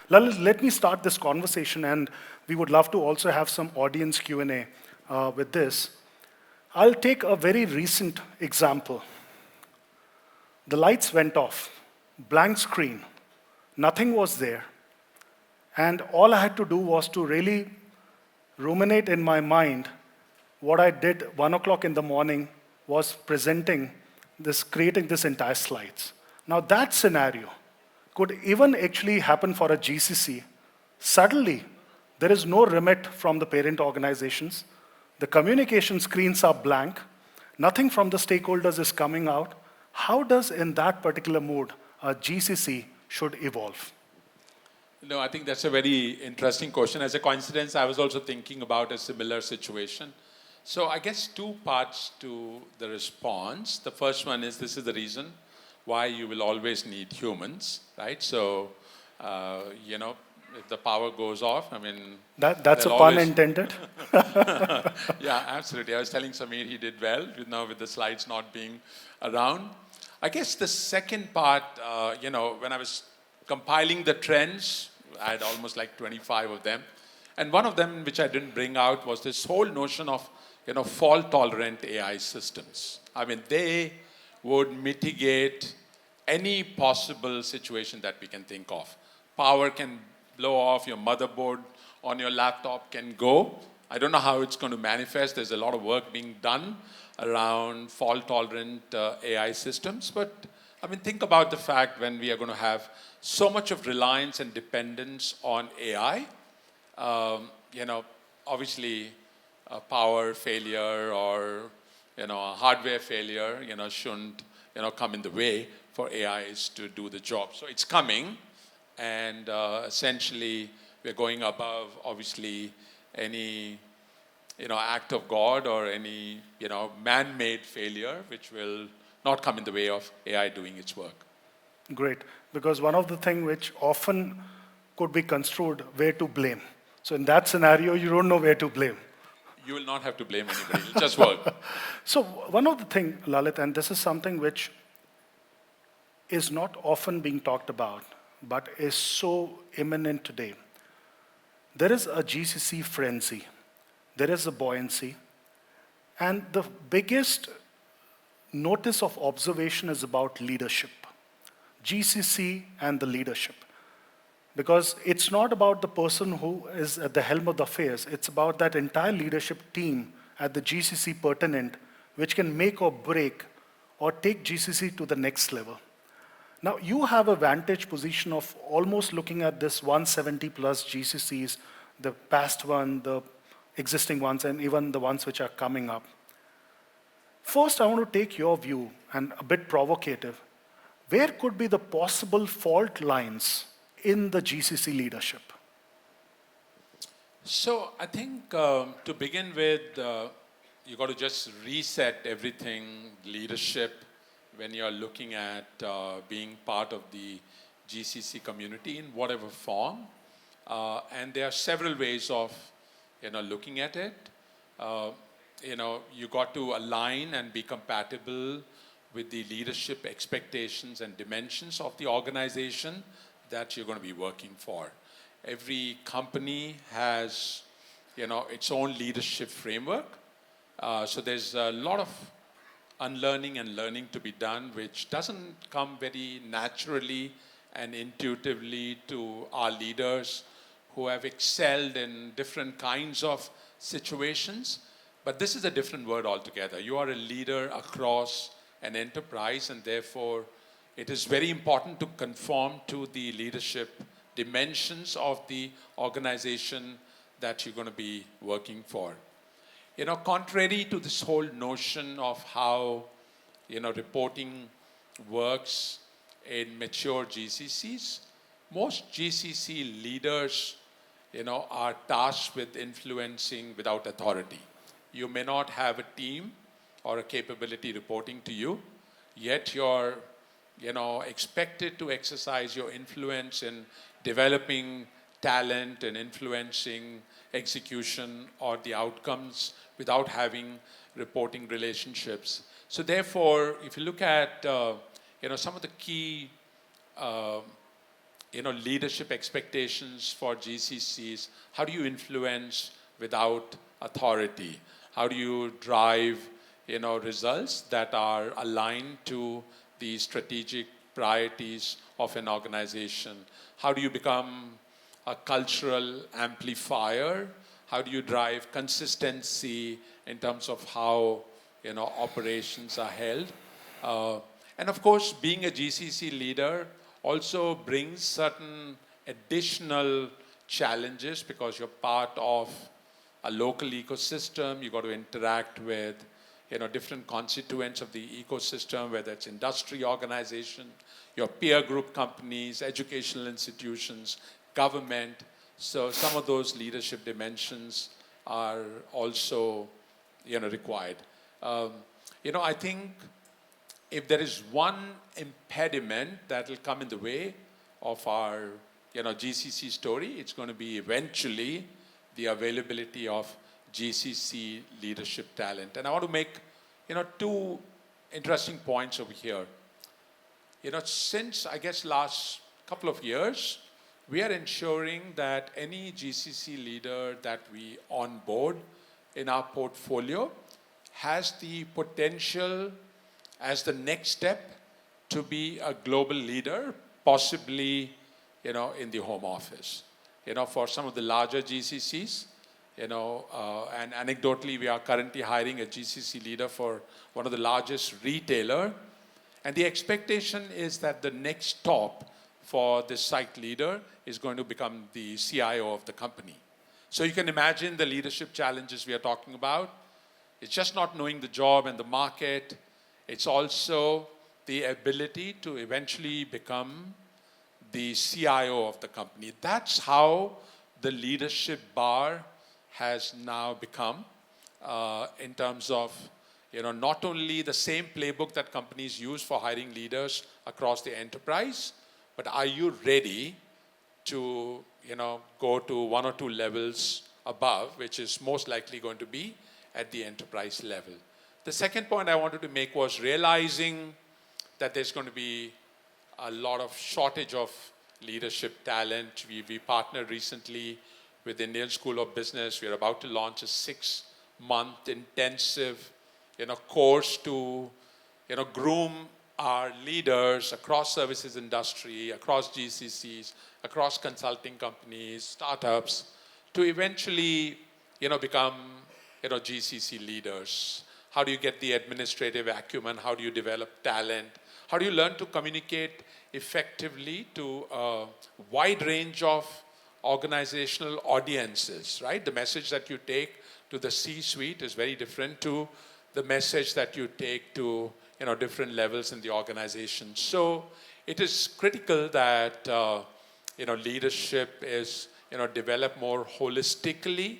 Lalit, let me start this conversation, and we would love to also have some audience Q&A with this. I'll take a very recent example. The lights went off, blank screen, nothing was there, and all I had to do was to really ruminate in my mind what I did 1 o'clock in the morning was presenting this, creating this entire slides. Now that scenario could even actually happen for a GCC. Suddenly, there is no remit from the parent organizations. The communication screens are blank. Nothing from the stakeholders is coming out. How does, in that particular mood, a GCC should evolve? No, I think that's a very interesting question. As a coincidence, I was also thinking about a similar situation. So I guess two parts to the response. The first one is this is the reason why you will always need humans, right? So, if the power goes off, I mean... That's a pun intended. Yeah, absolutely. I was telling Samir he did well, now with the slides not being around. I guess the second part, when I was compiling the trends, I had almost like 25 of them. And one of them, which I didn't bring out, was this whole notion of, fault-tolerant AI systems. I mean, they would mitigate any possible situation that we can think of. Power can blow off, your motherboard on your laptop can go. I don't know how it's going to manifest. There's a lot of work being done around fault-tolerant AI systems. But, I mean, think about the fact when we are going to have so much of reliance and dependence on AI, obviously, a power failure or a hardware failure shouldn't come in the way for AIs to do the job. So it's coming, and essentially we're going above obviously any act of God or any man-made failure which will not come in the way of AI doing its work. Great, because one of the things which often could be construed where to blame. So in that scenario, you don't know where to blame. You will not have to blame anybody. It'll just work. So one of the things, Lalit, and this is something which is not often being talked about, but is so imminent today. There is a GCC frenzy. There is a buoyancy. And the biggest notice of observation is about leadership. GCC and the leadership. Because it's not about the person who is at the helm of the affairs, it's about that entire leadership team at the GCC pertinent, which can make or break or take GCC to the next level. Now, you have a vantage position of almost looking at this 170 plus GCCs, the past one, the existing ones, and even the ones which are coming up. First, I want to take your view, and a bit provocative. Where could be the possible fault lines in the GCC leadership? So I think to begin with, you got to just reset everything, leadership, when you're looking at being part of the GCC community in whatever form. And there are several ways of looking at it. You got to align and be compatible with the leadership expectations and dimensions of the organization that you're going to be working for. Every company has, its own leadership framework. So there's a lot of unlearning and learning to be done, which doesn't come very naturally and intuitively to our leaders who have excelled in different kinds of situations. But this is a different word altogether. You are a leader across an enterprise, and therefore it is very important to conform to the leadership dimensions of the organization that you're going to be working for. Contrary to this whole notion of how, reporting works in mature GCCs, most GCC leaders, are tasked with influencing without authority. You may not have a team or a capability reporting to you, yet you're, expected to exercise your influence in developing talent and influencing execution or the outcomes without having reporting relationships. So therefore, if you look at, some of the key leadership expectations for GCCs. How do you influence without authority? How do you drive, results that are aligned to the strategic priorities of an organization? How do you become a cultural amplifier? How do you drive consistency in terms of how, operations are held? And of course, being a GCC leader also brings certain additional challenges because you're part of a local ecosystem. You've got to interact with different constituents of the ecosystem, whether it's industry organization, your peer group companies, educational institutions, government. So some of those leadership dimensions are also required. I think if there is one impediment that will come in the way of our GCC story, it's going to be eventually the availability of GCC leadership talent. And I want to make two interesting points over here. Since I guess last couple of years, we are ensuring that any GCC leader that we onboard in our portfolio has the potential as the next step to be a global leader, possibly, in the home office. For some of the larger GCCs, and anecdotally, we are currently hiring a GCC leader for one of the largest retailer. And the expectation is that the next stop for this site leader is going to become the CIO of the company. So you can imagine the leadership challenges we are talking about. It's just not knowing the job and the market. It's also the ability to eventually become the CIO of the company. That's how the leadership bar has now become in terms of, not only the same playbook that companies use for hiring leaders across the enterprise, but are you ready to, go to one or two levels above, which is most likely going to be at the enterprise level. The second point I wanted to make was realizing that there's going to be a lot of shortage of leadership talent. We partnered recently with the Indian School of Business. We're about to launch a 6-month intensive, course to, groom our leaders across services industry, across GCCs, across consulting companies, startups, to eventually, become, GCC leaders. How do you get the administrative acumen? How do you develop talent? How do you learn to communicate effectively to a wide range of organizational audiences, right? The message that you take to the C-suite is very different to the message that you take to, different levels in the organization. So it is critical that, leadership is, developed more holistically.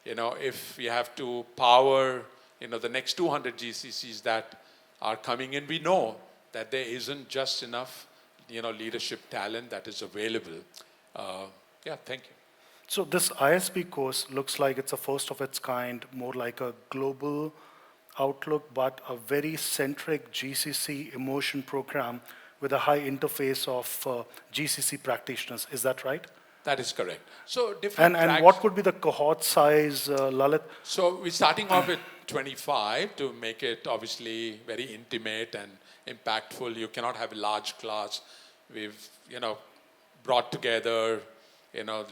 If we have to power, the next 200 GCCs that are coming in, we know that there isn't just enough, leadership talent that is available. Thank you. So this ISB course looks like it's a first of its kind, more like a global outlook, but a very centric GCC immersion program with a high interface of GCC practitioners. Is that right? That is correct. So different And what would be the cohort size, Lalit? So we're starting off with 25 to make it obviously very intimate and impactful. You cannot have a large class. We've, brought together,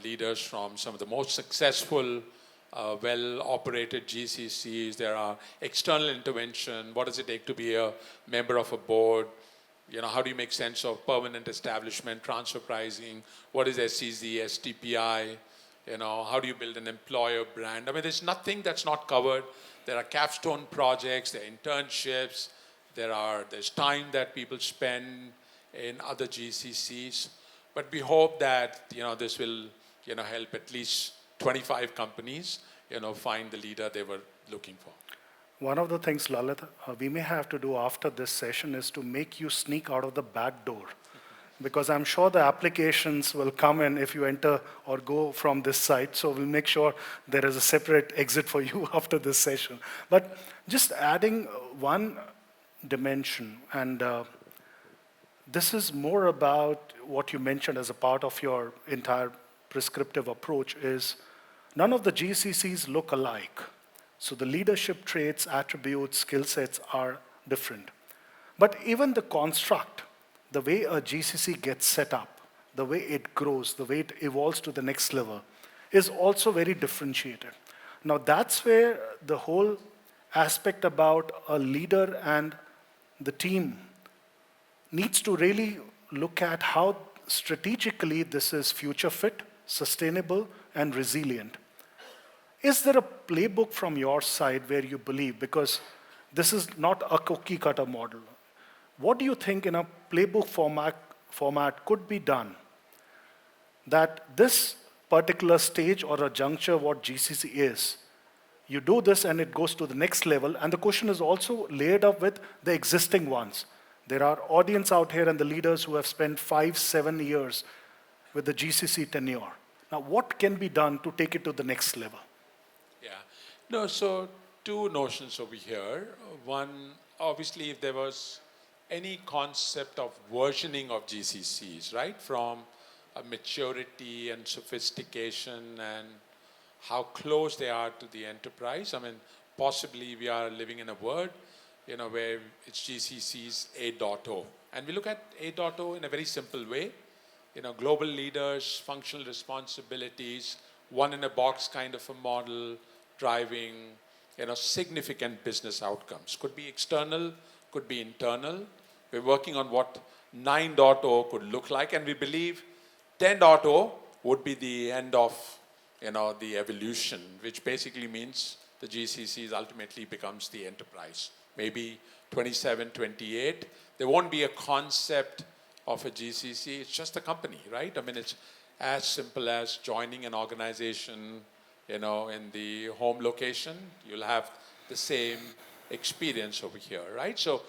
leaders from some of the most successful, well-operated GCCs. There are external intervention. What does it take to be a member of a board? How do you make sense of permanent establishment, transfer pricing? What is SCZ, STPI? How do you build an employer brand? I mean, there's nothing that's not covered. There are capstone projects, there are internships, there's time that people spend in other GCCs. But we hope that, this will, help at least 25 companies, find the leader they were looking for. One of the things, Lalit, we may have to do after this session is to make you sneak out of the back door. Because I'm sure the applications will come in if you enter or go from this site. So we'll make sure there is a separate exit for you after this session. But just adding one dimension, and this is more about what you mentioned as a part of your entire prescriptive approach is none of the GCCs look alike. So the leadership traits, attributes, skill sets are different. But even the construct, the way a GCC gets set up, the way it grows, the way it evolves to the next level, is also very differentiated. Now that's where the whole aspect about a leader and the team needs to really look at how strategically this is future fit, sustainable, and resilient. Is there a playbook from your side where you believe, because this is not a cookie cutter model, what do you think in a playbook format could be done that this particular stage or a juncture, what GCC is, you do this and it goes to the next level, and the question is also layered up with the existing ones. There are audience out here and the leaders who have spent 5, 7 years with the GCC tenure. Now, what can be done to take it to the next level? Yeah. No, so two notions over here. One, obviously, if there was any concept of versioning of GCCs, right, from a maturity and sophistication and how close they are to the enterprise. I mean, possibly we are living in a world, where it's GCC's 8.0. And we look at 8.0 in a very simple way. Global leaders, functional responsibilities, one in a box kind of a model, driving, significant business outcomes. Could be external, could be internal. We're working on what 9.0 could look like, and we believe 10.0 would be the end of, the evolution, which basically means the GCCs ultimately becomes the enterprise. Maybe 27, 28, there won't be a concept of a GCC, it's just a company, right? I mean, it's as simple as joining an organization, in the home location, you'll have the same experience over here, right? So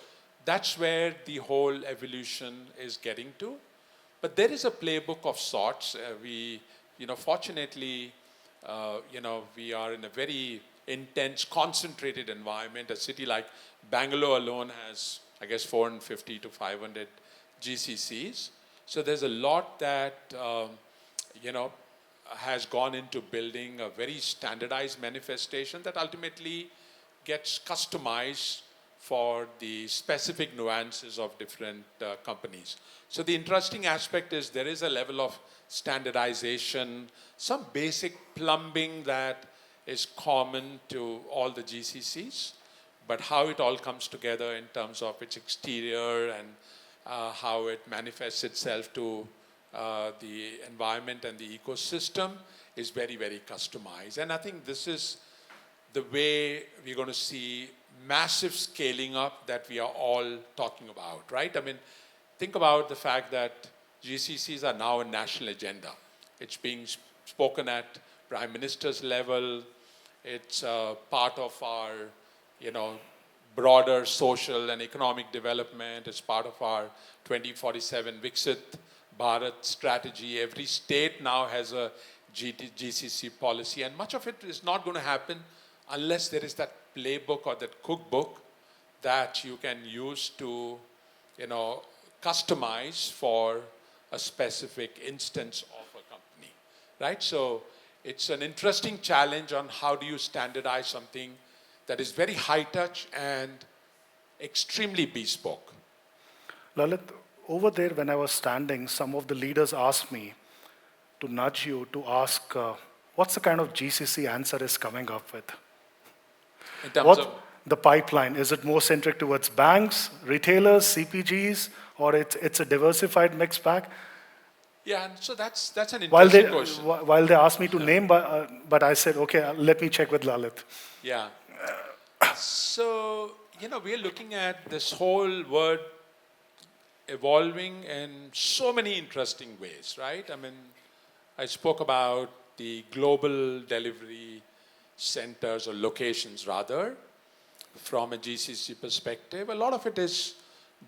that's where the whole evolution is getting to. But there is a playbook of sorts. Fortunately, we are in a very intense, concentrated environment. A city like Bangalore alone has, I guess, 450 to 500 GCCs. So there's a lot that, has gone into building a very standardized manifestation that ultimately gets customized for the specific nuances of different companies. So the interesting aspect is there is a level of standardization, some basic plumbing that is common to all the GCCs, but how it all comes together in terms of its exterior and how it manifests itself to the environment and the ecosystem is very, very customized. And I think this is the way we're going to see massive scaling up that we are all talking about, right? I mean, think about the fact that GCCs are now a national agenda. It's being spoken at prime minister's level. It's part of our, broader social and economic development. It's part of our 2047 Viksit Bharat strategy. Every state now has a GCC policy, and much of it is not going to happen unless there is that playbook or that cookbook that you can use to, customize for a specific instance of a company, right? So it's an interesting challenge on how do you standardize something that is very high touch and extremely bespoke. Lalit, over there when I was standing, some of the leaders asked me to nudge you to ask, what's the kind of GCC ANSR is coming up with? In terms What of the pipeline? Is it more centric towards banks, retailers, CPGs, or it's a diversified mixed bag? yeah, and so that's an While interesting they, question. while they asked me to name, but I said, okay, let me check with Lalit. Yeah. So, we're looking at this whole world evolving in so many interesting ways, right? I mean, I spoke about the global delivery centers or locations rather, from a GCC perspective. A lot of it is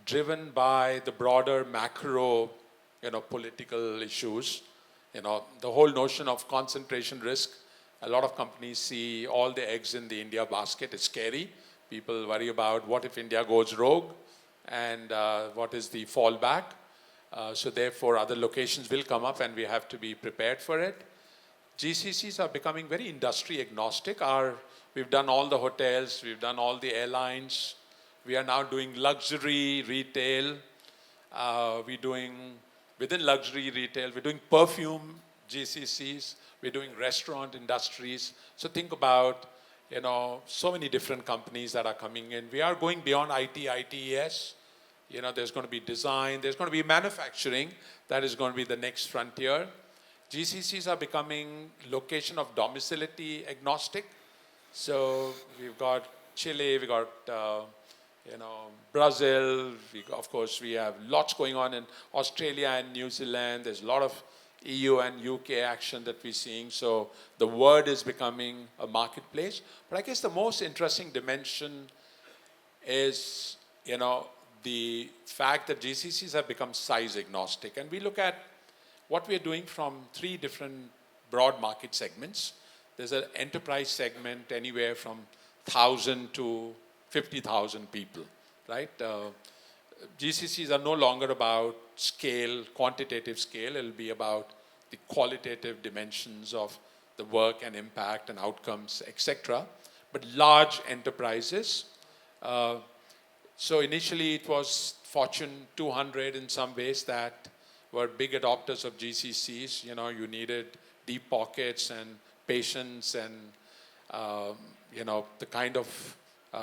driven by the broader macro, political issues. The whole notion of concentration risk. A lot of companies see all the eggs in the India basket. It's scary. People worry about what if India goes rogue, and what is the fallback. So therefore, other locations will come up and we have to be prepared for it. GCCs are becoming very industry agnostic. We've done all the hotels, we've done all the airlines. We are now doing luxury retail. We're doing, within luxury retail, we're doing perfume GCCs. We're doing restaurant industries. So think about, so many different companies that are coming in. We are going beyond ITES. There's going to be design, there's going to be manufacturing. That is going to be the next frontier. GCCs are becoming location of domicility agnostic. So we've got Chile, we've got Brazil. Of course, we have lots going on in Australia and New Zealand. There's a lot of EU and UK action that we're seeing. So the world is becoming a marketplace. But I guess the most interesting dimension is, the fact that GCCs have become size agnostic. And we look at what we're doing from 3 different broad market segments. There's an enterprise segment anywhere from 1,000 to 50,000 people, right? GCCs are no longer about scale, quantitative scale. It'll be about the qualitative dimensions of the work and impact and outcomes, etc. But large enterprises. So initially it was Fortune 200 in some ways that were big adopters of GCCs. You needed deep pockets and patience and, the kind of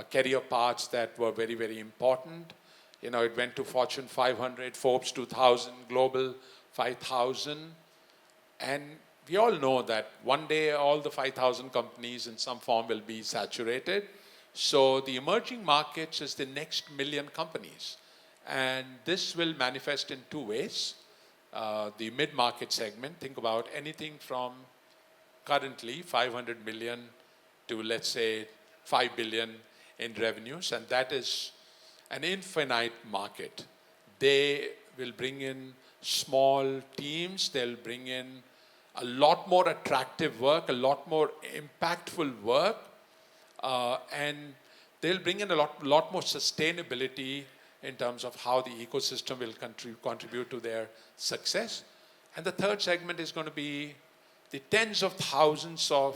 career paths that were very, very important. It went to Fortune 500, Forbes 2000, Global 5000. And we all know that one day all the 5,000 companies in some form will be saturated. So the emerging markets is the next million companies. And this will manifest in 2 ways. The mid-market segment, think about anything from currently 500 million to, let's say, 5 billion in revenues. And that is an infinite market. They will bring in small teams. They'll bring in a lot more attractive work, a lot more impactful work. And they'll bring in a lot more sustainability in terms of how the ecosystem will contribute to their success. And the third segment is going to be the tens of thousands of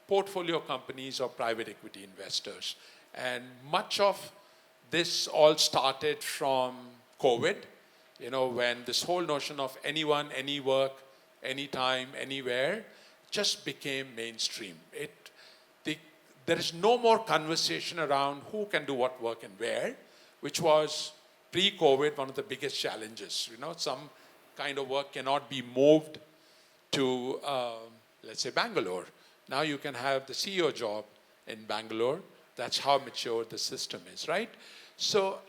portfolio companies or private equity investors. And much of this all started from COVID, when this whole notion of anyone, any work, anytime, anywhere just became mainstream. There is no more conversation around who can do what work and where, which was pre-COVID one of the biggest challenges. Some kind of work cannot be moved to, let's say, Bangalore. Now you can have the CEO job in Bangalore. That's how mature the system is, right? So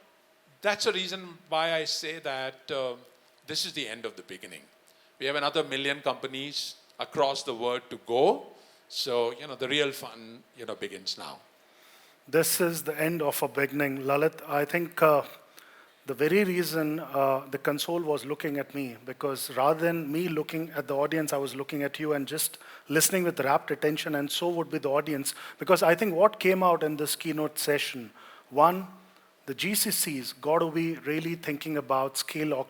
that's the reason why I say that this is the end of the beginning. We have another 1 million companies across the world to go. So, the real fun, begins now. This is the end of a beginning. Lalit, I think the very reason the console was looking at me, because rather than me looking at the audience, I was looking at you and just listening with rapt attention, and so would be the audience. Because I think what came out in this keynote session, one, the GCCs got to be really thinking about scale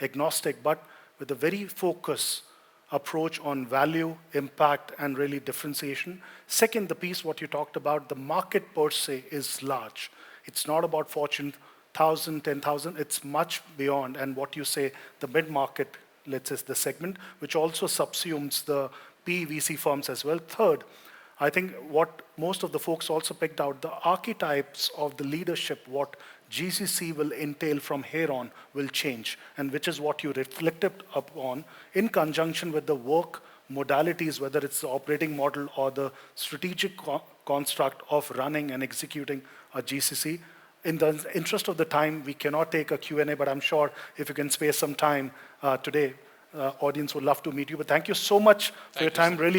agnostic, but with a very focused approach on value, impact, and really differentiation. Second, the piece what you talked about, the market per se is large. It's not about Fortune 1,000, 10,000, it's much beyond. And what you say, the mid-market, let's say, the segment, which also subsumes the PVC firms as well. Third, I think what most of the folks also picked out, the archetypes of the leadership, what GCC will entail from here on will change, and which is what you reflected upon in conjunction with the work modalities, whether it's the operating model or the strategic construct of running and executing a GCC. In the interest of the time, we cannot take a Q&A, but I'm sure if you can spare some time today, audience would love to meet you. But thank you so much for your time. Really